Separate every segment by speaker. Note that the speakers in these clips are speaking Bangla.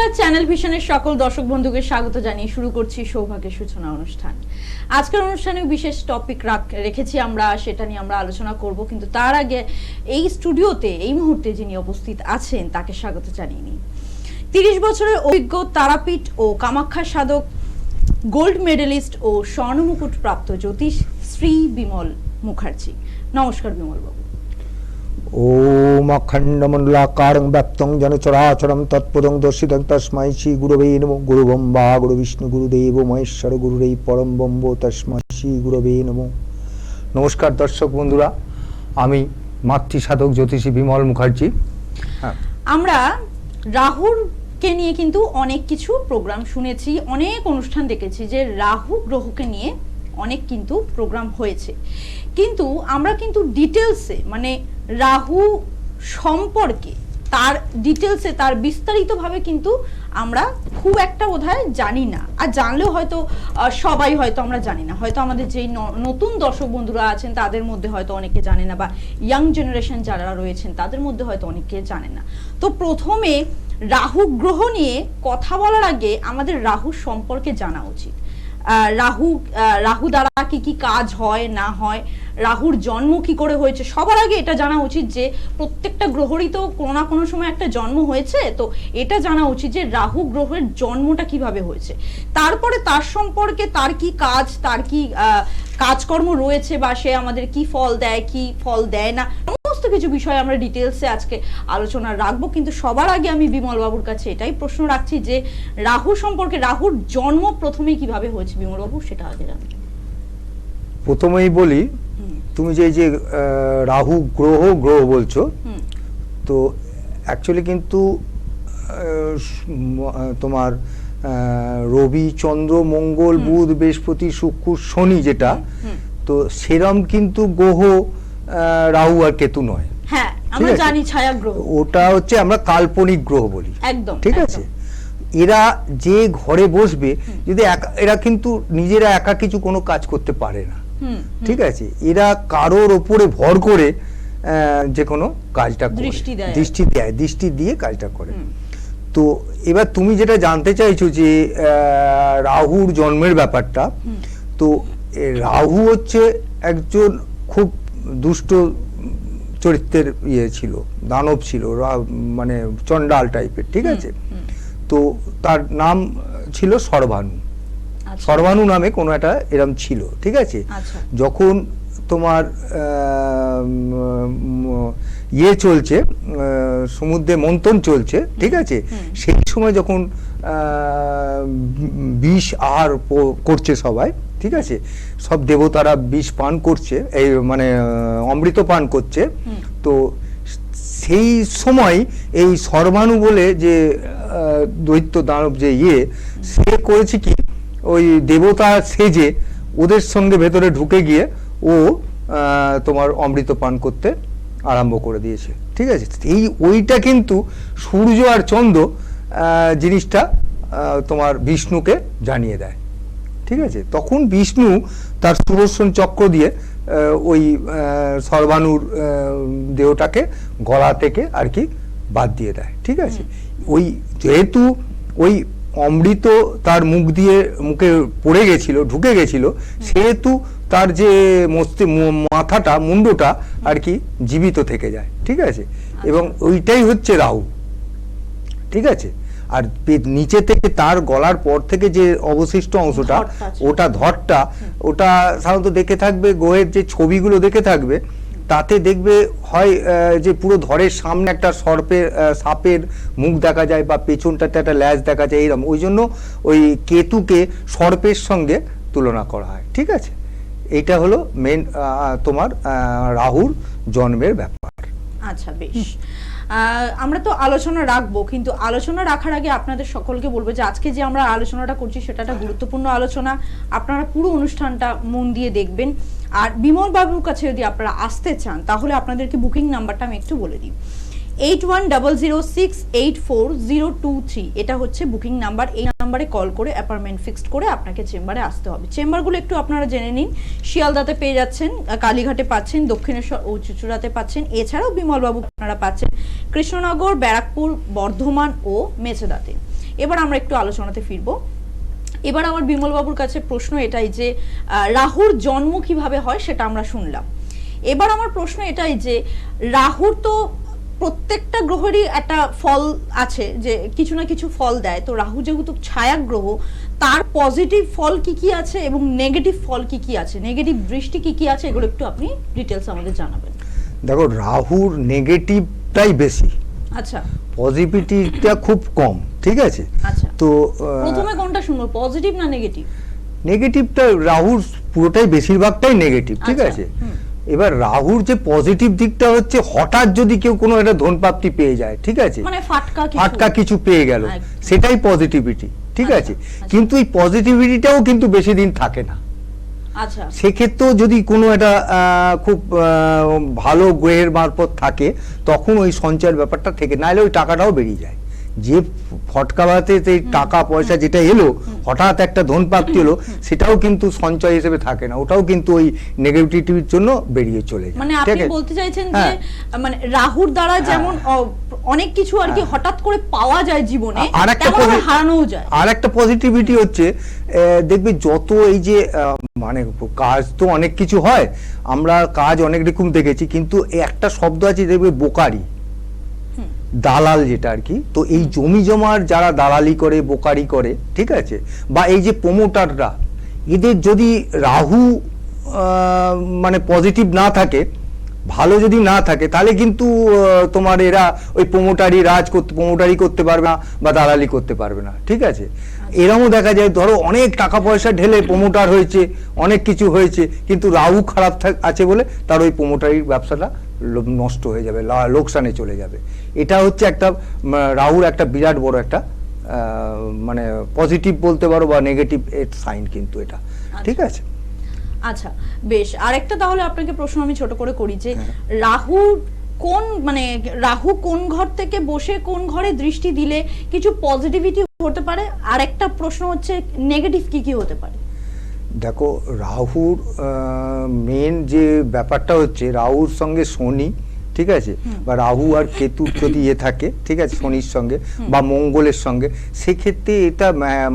Speaker 1: নমস্কার, চ্যানেল ভিশনের সকল দর্শক বন্ধুকে স্বাগত জানিয়ে শুরু করছি সৌভাগ্যের সূচনা অনুষ্ঠান। আজকের অনুষ্ঠানে বিশেষ টপিক রেখেছি আমরা, সেটা নিয়ে আমরা আলোচনা করব, কিন্তু তার আগে এই স্টুডিওতে এই মুহূর্তে যিনি উপস্থিত আছেন তাকে স্বাগত জানিয়ে নিই। 30 বছরের অভিজ্ঞ তারাপীঠ ও কামাখ্যা সাধক, গোল্ড মেডেলিস্ট ও স্বর্ণমুকুট প্রাপ্ত জ্যোতিষ শ্রী বিমল মুখার্জি। নমস্কার বিমল বাবু।
Speaker 2: ओम अखंडमंडलाकारं व्याप्तं जन चराचरं तत्पदं दर्शितं तस्मै श्री गुरवे नमो। गुरु ब्रह्मा गुरु विष्णु गुरुदेव महेश्वर गुरुरेई परम ब्रह्म तस्मै श्री गुरवे नमो। नमस्कार दर्शक बंधुरा, आमी मातृ साधक ज्योतिषी बिमल मुखार्जी।
Speaker 1: আমরা রাহুর কে নিয়ে কিন্তু অনেক কিছু প্রোগ্রাম শুনেছি, অনেক অনুষ্ঠান দেখেছি যে রাহু গ্রহকে নিয়ে অনেক কিন্তু প্রোগ্রাম হয়েছে, কিন্তু আমরা কিন্তু ডিটেলসে মানে রাহু সম্পর্কে তার ডিটেলসে তার বিস্তারিতভাবে কিন্তু আমরা খুব একটা বোধহয় জানি না, আর জানলেও হয়তো সবাই হয়তো আমরা জানি না, হয়তো আমাদের যেই নতুন দর্শক বন্ধুরা আছেন তাদের মধ্যে হয়তো অনেকে জানে না, বা ইয়াং জেনারেশন যারা রয়েছেন তাদের মধ্যে হয়তো অনেকে জানে না। তো প্রথমে রাহু গ্রহ নিয়ে কথা বলার আগে আমাদের রাহু সম্পর্কে জানা উচিত। রাহু দ্বারা কি কি কাজ হয় না হয়, রাহুর জন্ম কি করে হয়েছে, সবার আগে এটা জানা উচিত যে প্রত্যেকটা গ্রহেরই তো কোনো না কোনো সময় একটা জন্ম হয়েছে, তো এটা জানা উচিত যে রাহু গ্রহের জন্মটা কিভাবে হয়েছে, তারপরে তার সম্পর্কে তার কি কাজ, তার কি কাজকর্ম রয়েছে, বা সে আমাদের কি ফল দেয় কি ফল দেয় না, সমস্ত কিছু বিষয়ে আমরা ডিটেলসে আজকে আলোচনা রাখবো। কিন্তু সবার আগে আমি বিমল বাবুর কাছে এটাই প্রশ্ন রাখছি যে রাহু সম্পর্কে, রাহুর জন্ম প্রথমে কিভাবে হয়েছে বিমল বাবু, সেটা আগে জানি।
Speaker 2: প্রথমেই বলি, তুমি যে রাহু গ্রহ বলছো, তো অ্যাকচুয়ালি কিন্তু তোমার রবি চন্দ্র মঙ্গল বুধ বৃহস্পতি শুক্র শনি যেটা, তো সেরম কিন্তু গ্রহ রাহু আর কেতু নয়।
Speaker 1: হ্যাঁ, আমরা জানি ছায়া গ্রহ,
Speaker 2: ওটা হচ্ছে আমরা কাল্পনিক গ্রহ বলি।
Speaker 1: একদম
Speaker 2: ঠিক আছে। এরা যে ঘরে বসবে, যদি এরা কিন্তু নিজেরা একা কিছু কোনো কাজ করতে পারে না। ঠিক আছে। এরা কারোর ওপরে ভর করে যে কোনো কাজটা দৃষ্টি দিয়ে কাজটা করে। তো এবার তুমি যেটা জানতে চাইছো যে রাহুর জন্মের ব্যাপারটা, তো রাহু হচ্ছে একজন খুব দুষ্ট চরিত্রের ছিল, দানব ছিল, মানে চন্ডাল টাইপের। ঠিক আছে। তো তার নাম ছিল সর্বাণু। সর্বাণু নামে কোনো একটা এরম ছিল। ঠিক আছে। যখন তোমার চলছে, সমুদ্রে মন্থন চলছে, ঠিক আছে, সেই সময় যখন বিষ আহার করছে সবাই, ঠিক আছে, সব দেবতারা বিষ পান করছে, এই মানে অমৃত পান করছে, তো সেই সময় এই সর্বাণু বলে যে দৈত্য দানব যে সে করেছে কি, ওই দেবতা সেজে ওদের সঙ্গে ভেতরে ঢুকে গিয়ে ও তোমার অমৃত পান করতে আরম্ভ করে দিয়েছে। ঠিক আছে। ওইটা কিন্তু সূর্য আর চন্দ্র জিনিসটা তোমার বিষ্ণুকে জানিয়ে দেয়। ঠিক আছে। তখন বিষ্ণু তার সুদর্শন চক্র দিয়ে ওই সর্বাণুর দেহটাকে গলা থেকে আর কি বাদ দিয়ে দেয়। ঠিক আছে। ওই যেহেতু ওই অমৃত তার মুখে পড়ে গেছিল, ঢুকে গেছিল, সেহেতু তার যে মাথাটা মুন্ডটা আর কি জীবিত থেকে যায়। ঠিক আছে। এবং ওইটাই হচ্ছে রাহু। ঠিক আছে। আর নিচে থেকে তার গলার পর থেকে যে অবশিষ্ট অংশটা, ওটা ধরটা, ওটা সাধারণত দেখে থাকবে গ্রহের যে ছবিগুলো দেখে থাকবে, তাতে দেখবে হয় যে পুরো ধরের সামনে একটা সাপের মুখ দেখা যায়, বা পেছনটাতে একটা ল্যাজ দেখা যায়, এইরকম। ওই জন্য ওই কেতুকে সর্পের সঙ্গে তুলনা করা হয়। ঠিক আছে। এইটা হলো মেন তোমার রাহুর জন্মের ব্যাপার।
Speaker 1: আচ্ছা, বেশ। আমরা তো আলোচনা রাখবো, কিন্তু আলোচনা রাখার আগে আপনাদের সকলকে বলবো যে আজকে যে আমরা আলোচনাটা করছি সেটা একটা গুরুত্বপূর্ণ আলোচনা, আপনারা পুরো অনুষ্ঠানটা মন দিয়ে দেখবেন। আর বিমল বাবুর কাছে যদি আপনারা আসতে চান তাহলে আপনাদেরকে বুকিং নাম্বারটা আমি একটু বলে দিই। 8100684023 এটা হচ্ছে বুকিং নাম্বার। এই নাম্বারে কল করে অ্যাপয়েন্টমেন্ট ফিক্সড করে আপনাকে চেম্বারে আসতে হবে। চেম্বারগুলো একটু আপনারা জেনে নিন। শিয়ালদাতে পেয়ে যাচ্ছেন, কালীঘাটে পাচ্ছেন, দক্ষিণেশ্বর ও চুচুড়াতে পাচ্ছেন, এছাড়াও বিমল বাবু আপনারা পাচ্ছেন কৃষ্ণনগর, ব্যারাকপুর, বর্ধমান ও মেচেদাতে। এবার আমরা একটু আলোচনাতে ফিরবো। এবার আমার বিমল বাবুর কাছে প্রশ্ন এটাই যে রাহুর জন্ম কিভাবে হয় সেটা আমরা শুনলাম। এবার আমার প্রশ্ন এটাই যে রাহুর তো প্রত্যেকটা গ্রহেরই একটা ফল আছে, যে কিছু না কিছু ফল দেয়, তো রাহু যেহেতু ছায়া গ্রহ, তার পজিটিভ ফল কি কি আছে এবং নেগেটিভ ফল কি কি আছে, নেগেটিভ দৃষ্টি কি কি আছে, এগুলো একটু আপনি ডিটেলস আমাদের জানাবেন।
Speaker 2: দেখো, রাহুর নেগেটিভটাই বেশি,
Speaker 1: আচ্ছা,
Speaker 2: পজিটিভিটিটা খুব কম, ঠিক আছে।
Speaker 1: আচ্ছা,
Speaker 2: তো
Speaker 1: প্রথমে কোনটা শুনবো, পজিটিভ না নেগেটিভ?
Speaker 2: নেগেটিভটা রাহুর পুরোটাই বেশিরভাগটাই নেগেটিভ, ঠিক
Speaker 1: আচ্ছা,
Speaker 2: আছে। এবার রাহুর যে পজিটিভ দিকটা হচ্ছে হঠাৎ যদি কেউ কোনো একটা ধনপ্রাপ্তি পেয়ে যায়, ঠিক আছে,
Speaker 1: মানে
Speaker 2: ফাটকা কিছু পেয়ে গেল, সেটাই পজিটিভিটি, ঠিক আছে। কিন্তু এই পজিটিভিটিটাও কিন্তু বেশি দিন থাকে না।
Speaker 1: আচ্ছা,
Speaker 2: সেক্ষেত্রেও যদি কোনো একটা খুব ভালো গ্রহের মারফত থাকে, তখন ওই সঞ্চয়ের ব্যাপারটা থেকে, নাহলে ওই টাকাটাও বেরিয়ে যায়। যে ফটকাবাতে টাকা পয়সা যেটা এলো, হঠাৎ একটা ধন প্রাপ্তি হলো, সেটাও কিন্তু সঞ্চয় হিসেবে থাকে না, ওটাও কিন্তু ওই নেগেটিভিটির জন্য বেরিয়ে চলে যায়।
Speaker 1: মানে আপনি বলতে চাইছেন যে মানে রাহুর দ্বারা যেমন অনেক কিছু আর কি হঠাৎ করে পাওয়া যায় জীবনে, তেমন হারানোও যায়।
Speaker 2: আর একটা পজিটিভিটি হচ্ছে, দেখবে যত এই যে মানে কাজ তো অনেক কিছু হয়, আমরা কাজ অনেক রকম দেখেছি, কিন্তু একটা শব্দ আছে দেখবে, বোকারি, দালাল যেটা আর কি। তো এই জমি জমার যারা দালালি করে, বোকারি করে, ঠিক আছে, বা এই যে প্রমোটাররা, এদের যদি রাহু মানে পজিটিভ না থাকে, ভালো যদি না থাকে, তাহলে কিন্তু তোমার এরা ওই প্রমোটারি করতে পারবে না বা দালালি করতে পারবে না, ঠিক আছে। এরকমও দেখা যায়, ধরো অনেক টাকা পয়সা ঢেলে প্রমোটার হয়েছে, অনেক কিছু হয়েছে, কিন্তু রাহু খারাপ আছে বলে তার ওই প্রমোটারির ব্যবসাটা নষ্ট হয়ে যাবে, লোকসানে চলে যাবে। এটা হচ্ছে একটা রাহুর একটা বিরাট বড় একটা মানে পজিটিভ বলতে পারো বা নেগেটিভ সাইন কিন্তু এটা, ঠিক আছে।
Speaker 1: আচ্ছা, বেশ। আরেকটা তাহলে আপনাকে প্রশ্ন আমি ছোট করে করি যে রাহু কোন ঘর থেকে বসে কোন ঘরে দৃষ্টি দিলে কিছু পজিটিভিটি হতে পারে, আর একটা প্রশ্ন হচ্ছে নেগেটিভ কি কি হতে পারে?
Speaker 2: দেখো, রাহুর মেন যে ব্যাপারটা হচ্ছে, রাহুর সঙ্গে শনি, ঠিক আছে, বা রাহু আর কেতুর যদি থাকে, ঠিক আছে, শনির সঙ্গে বা মঙ্গলের সঙ্গে, সেক্ষেত্রে এটা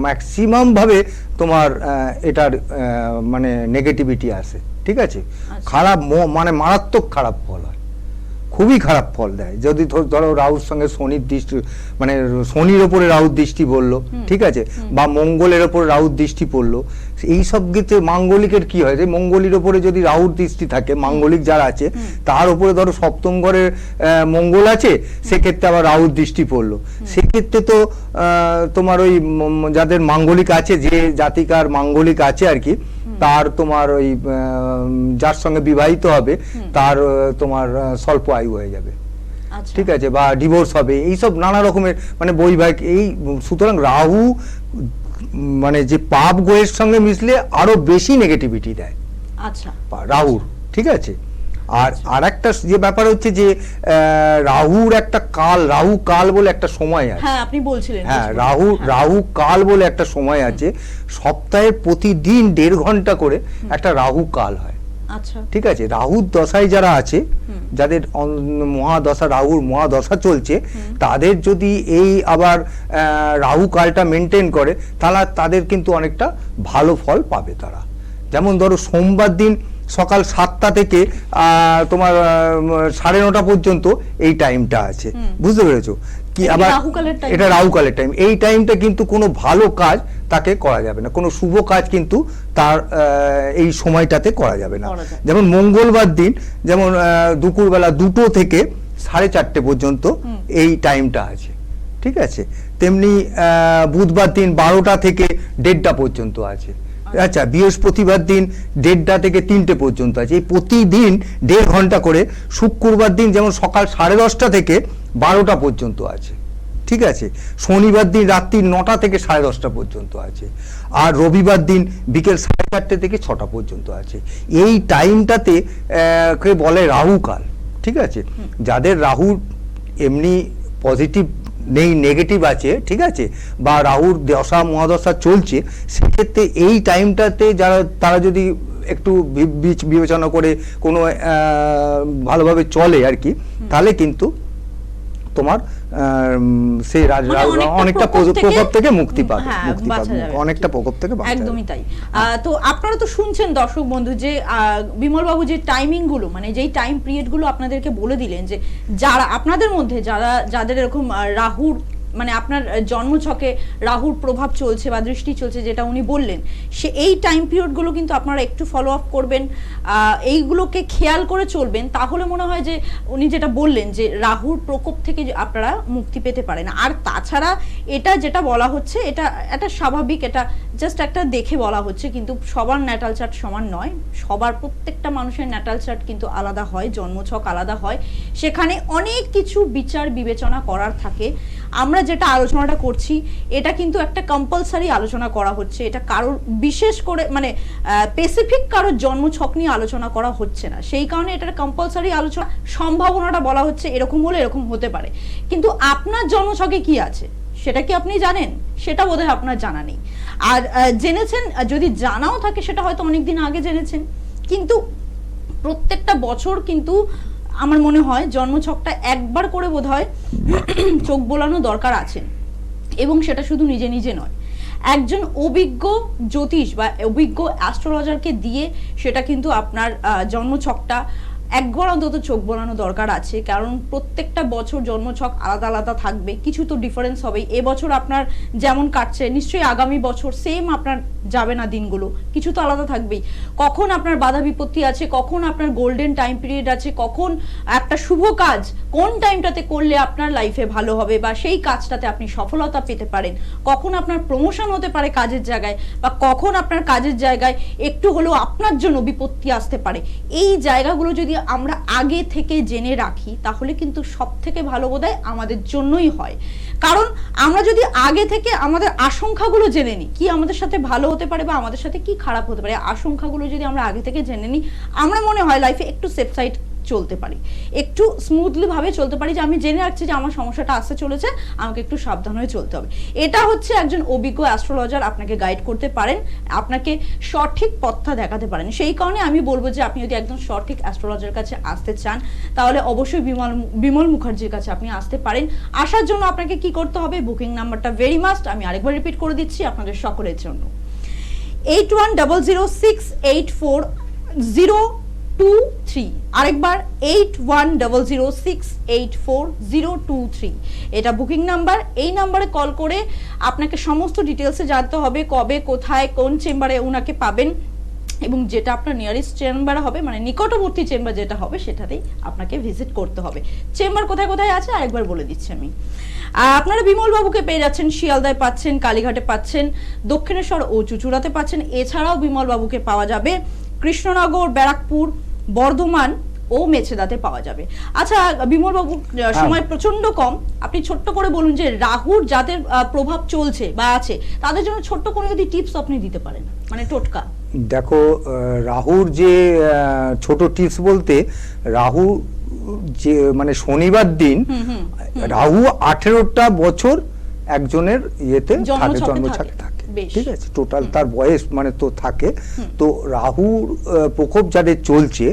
Speaker 2: ম্যাক্সিমাম ভাবে তোমার এটার মানে নেগেটিভিটি আসে, ঠিক আছে। খারাপ মানে মারাত্মক খারাপ ফল হয়, খুবই খারাপ ফল দেয়। যদি ধরো রাহুর সঙ্গে শনির দৃষ্টি, মানে শনির ওপরে রাহুর দৃষ্টি পড়লো, ঠিক আছে, বা মঙ্গলের ওপরে রাহুর দৃষ্টি পড়লো, এইসব ক্ষেত্রে মাঙ্গলিকের কি হয়, যে মঙ্গলের ওপরে যদি রাহুর দৃষ্টি থাকে, মাঙ্গলিক যারা আছে তার উপরে ধরো সপ্তম ঘরে মঙ্গল আছে, সেক্ষেত্রে আবার রাহুর দৃষ্টি পড়লো, সেক্ষেত্রে তো তোমার ওই যাদের মাঙ্গলিক আছে, যে জাতিকার মাঙ্গলিক আছে আর কি, তার তোমার ওই যার সঙ্গে বিবাহিত হবে, তার তোমার স্বল্প আয়ু হয়ে যাবে, ঠিক আছে, বা ডিভোর্স হবে, এইসব নানা রকমের মানে বৈবাহিক এই। সুতরাং রাহু মানে যে পাপ গ্রহের সঙ্গে মিশলে আরো বেশি নেগেটিভিটি দেয়, আচ্ছা, রাহুর, ঠিক আছে। আর একটা যে ব্যাপার হচ্ছে যে রাহুর একটা রাহু কাল বলে একটা সময় আছে,
Speaker 1: হ্যাঁ আপনি বলছিলেন,
Speaker 2: হ্যাঁ, রাহু কাল বলে একটা সময় আছে, সপ্তাহের প্রতিদিন 1.5 ঘন্টা করে একটা রাহু কাল হয়, আচ্ছা, ঠিক আছে। রাহুর দশায় যারা আছে, যাদের মহাদশা, রাহুর মহাদশা চলছে, তাদের যদি এই আবার রাহু কালটা মেনটেন করে, তাহলে তাদের কিন্তু অনেকটা ভালো ফল পাবে তারা। যেমন ধরো সোমবার দিন সকাল 7টা থেকে তোমার 9:30 পর্যন্ত এই টাইমটা আছে, বুঝতে পেরেছো কি? আবার এটা রাহু কালের টাইম, এই টাইমটা কিন্তু কোনো ভালো কাজ তাকে করা যাবে না, কোনো শুভ কাজ কিন্তু তার এই সময়টাতে করা যাবে না। যেমন মঙ্গলবার দিন, যেমন দুপুরবেলা 2টো থেকে 4:30 পর্যন্ত এই টাইমটা আছে, ঠিক আছে। তেমনি বুধবার দিন 12টা থেকে 1:30 পর্যন্ত আছে, আচ্ছা। বৃহস্পতিবার দিন 1:30 থেকে 3টে পর্যন্ত আছে, এই প্রতিদিন 1.5 ঘন্টা করে। শুক্রবার দিন যেমন সকাল 10:30 থেকে 12টা পর্যন্ত আছে, ঠিক আছে। শনিবার দিন রাত্রি 9টা থেকে 10:30 পর্যন্ত আছে, আর রবিবার দিন বিকেল 4:30 থেকে 6টা পর্যন্ত আছে। এই টাইমটাতে কে বলে রাহুকাল, ঠিক আছে। যাদের রাহু এমনি পজিটিভ নেই, নেগেটিভ আছে, ঠিক আছে, বা রাহুর দশা মহাদশা চলছে, সেক্ষেত্রে এই টাইমটাতে তারা যদি একটু বিবেচনা করে কোনো ভালোভাবে চলে আর কি, তাহলে কিন্তু তোমার সেই অনেকটা প্রকোপ থেকে মুক্তি পাবে, অনেকটা প্রকোপ থেকে বাঁচা যাবে।
Speaker 1: একদমই তাই। তো আপনারা তো শুনছেন দর্শক বন্ধু যে বিমল বাবু যে টাইমিং গুলো, মানে যেই টাইম পিরিয়ড গুলো আপনাদেরকে বলে দিলেন, যে যারা আপনাদের মধ্যে যাদের এরকম রাহুর মানে আপনার জন্মছকে রাহুর প্রভাব চলছে বা দৃষ্টি চলছে, যেটা উনি বললেন, সে এই টাইম পিরিয়ডগুলো কিন্তু আপনারা একটু ফলো আপ করবেন, এইগুলোকে খেয়াল করে চলবেন, তাহলে মনে হয় যে উনি যেটা বললেন যে রাহুর প্রকোপ থেকে আপনারা মুক্তি পেতে পারেন। আর তাছাড়া এটা যেটা বলা হচ্ছে এটা স্বাভাবিক, এটা জাস্ট একটা দেখে বলা হচ্ছে, কিন্তু সবার ন্যাটাল চার্ট সমান নয়, সবার প্রত্যেকটা মানুষের ন্যাটাল চার্ট কিন্তু আলাদা হয়, জন্মছক আলাদা হয়, সেখানে অনেক কিছু বিচার বিবেচনা করার থাকে। আমরা যেটা আলোচনাটা করছি এটা কিন্তু একটা কম্পালসারি আলোচনা করা হচ্ছে, এটা কারোর বিশেষ করে মানে স্পেসিফিক কারোর জন্মছক নিয়ে আলোচনা করা হচ্ছে না, সেই কারণে এটার কম্পালসারি আলোচনা, সম্ভাবনাটা বলা হচ্ছে এরকম হলে এরকম হতে পারে, কিন্তু আপনার জন্মছকে কি আছে সেটা কি আপনি জানেন? সেটা বোধহয় আপনার জানা নেই। আর জেনেছেন, যদি জানাও থাকে সেটা হয়তো অনেকদিন আগে জেনেছেন, কিন্তু প্রত্যেকটা বছর কিন্তু আমার মনে হয় জন্মছকটা একবার করে বোধহয় চোখ বোলানো দরকার আছে, এবং সেটা শুধু নিজে নিজে নয়, একজন অভিজ্ঞ জ্যোতিষ বা অভিজ্ঞ অ্যাস্ট্রোলজারকে দিয়ে সেটা কিন্তু আপনার জন্মছকটা একবার অন্তত চোখ বোলানো দরকার আছে, কারণ প্রত্যেকটা বছর জন্মছক আলাদা আলাদা থাকবে, কিছু তো ডিফারেন্স হবেই। এবছর আপনার যেমন কাটছে নিশ্চয়ই আগামী বছর সেম আপনার যাবে না দিনগুলো, কিছু তো আলাদা থাকবেই। কখন আপনার বাধা বিপত্তি আছে, কখন আপনার গোল্ডেন টাইম পিরিয়ড আছে, কখন একটা শুভ কাজ কোন টাইমটাতে করলে আপনার লাইফে ভালো হবে বা সেই কাজটাতে আপনি সফলতা পেতে পারেন, কখন আপনার প্রমোশন হতে পারে কাজের জায়গায়, বা কখন আপনার কাজের জায়গায় একটু হলেও আপনার জন্য বিপত্তি আসতে পারে, এই জায়গাগুলো যদি আমরা আগে থেকে জেনে রাখি তাহলে কিন্তু সব থেকে ভালো বোধহয় আমাদের জন্যই হয়। কারণ আমরা যদি আগে থেকে আমাদের আশঙ্কাগুলো জেনে নিই, কি আমাদের সাথে ভালো হতে পারে বা আমাদের সাথে কি খারাপ হতে পারে, আশঙ্কাগুলো যদি আমরা আগে থেকে জেনে নিই, আমরা মনে হয় লাইফে একটু সেফ সাইড চলতে পারি, একটু স্মুথলি ভাবে চলতে পারি, যে আমি জেনে রাখছি যে আমার সমস্যাটা আসতে চলেছে, আমাকে একটু সাবধান হয়ে চলতে হবে। এটা হচ্ছে একজন অভিজ্ঞ অ্যাস্ট্রোলজার আপনাকে গাইড করতে পারেন, আপনাকে সঠিক পথটা দেখাতে পারেন। সেই কারণে আমি বলবো যে আপনি যদি একদম সঠিক অ্যাস্ট্রোলজার কাছে আসতে চান তাহলে অবশ্যই বিমল মুখার্জির কাছে আপনি আসতে পারেন। আসার জন্য আপনাকে কি করতে হবে, বুকিং নাম্বারটা ভেরি মাস্ট, আমি আরেকবার রিপিট করে দিচ্ছি আপনাদের সকলের জন্য, 8100684023, আরেকবার 8100684023, এটা বুকিং নাম্বার। এই নাম্বারে কল করে আপনাকে সমস্ত ডিটেলসে জানতে হবে কবে, কোথায়, কোন চেম্বারে উনাকে পাবেন, এবং যেটা আপনার নিয়ারেস্ট চেম্বার হবে, মানে নিকটবর্তী চেম্বার যেটা হবে সেটাতেই আপনাকে ভিজিট করতে হবে। চেম্বার কোথায় কোথায় আছে আরেকবার বলে দিচ্ছি আমি। আপনারা বিমল বাবুকে পেয়ে যাচ্ছেন শিয়ালদায় পাচ্ছেন, কালীঘাটে পাচ্ছেন, দক্ষিণেশ্বর ও চুচুড়াতে পাচ্ছেন, এছাড়াও বিমল বাবুকে পাওয়া যাবে কৃষ্ণনগর, ব্যারাকপুর, বর্ধমান ও মেছেদাতে পাওয়া যাবে। আচ্ছা বিমল বাবু, সময় প্রচন্ড কম, আপনি ছোট্ট করে বলুন যে রাহুর যাদের প্রভাব চলছে বা আছে তাদের জন্য ছোট্ট করে যদি টিপস আপনি দিতে পারেন, মানে টোটকা।
Speaker 2: দেখো, রাহুর যে ছোট টিপস বলতে, রাহু যে মানে শনিবার দিন রাহু 18টা বছর একজনের ইয়েতে থাকে, জন্মছকে থাকে, ঠিক আছে, টোটাল তার বয়স মানে তো থাকে। তো রাহুর প্রকোপ যাদের চলছে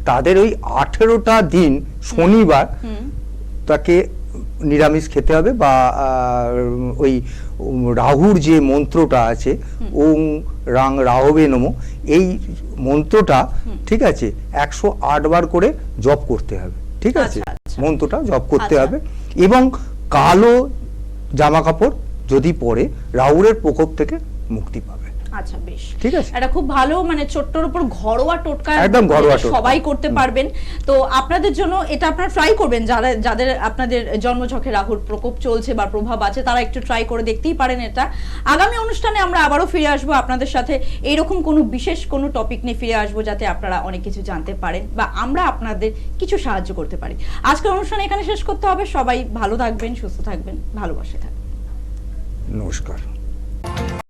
Speaker 2: তাদের ওই 18টা দিন শনিবার তাকে নিরামিষ খেতে হবে, বা ওই রাহুর যে মন্ত্রটা আছে ওং রাং রাহবে নমঃ, এই মন্ত্রটা ঠিক আছে 108 বার করে জপ করতে হবে, ঠিক আছে, মন্ত্রটা জপ করতে হবে। এবং কালো জামা কাপড় যদি পরে রাহুরের প্রকোপ থেকে মুক্তি পাবে।
Speaker 1: আচ্ছা বেশ,
Speaker 2: ঠিক আছে,
Speaker 1: এটা খুব ভালো, মানে ছোট্টর উপর ঘরোয়া টোটকা,
Speaker 2: একদম ঘরোয়া টোটকা,
Speaker 1: সবাই করতে পারবেন। তো আপনাদের জন্য এটা আপনারা ট্রাই করবেন, যাদের আপনাদের জন্মছকে রাহুর প্রকোপ চলছে বা প্রভাব আছে তারা একটু ট্রাই করে দেখতেই পারেন এটা। আগামী অনুষ্ঠানে আমরা আবারও ফিরে আসবো আপনাদের সাথে, এইরকম কোনো বিশেষ কোনো টপিক নিয়ে ফিরে আসবো যাতে আপনারা অনেক কিছু জানতে পারেন বা আমরা আপনাদের কিছু সাহায্য করতে পারি। আজকের অনুষ্ঠান এখানে শেষ করতে হবে, সবাই ভালো থাকবেন, সুস্থ থাকবেন, ভালোবাসে থাকবেন,
Speaker 2: নমস্কার।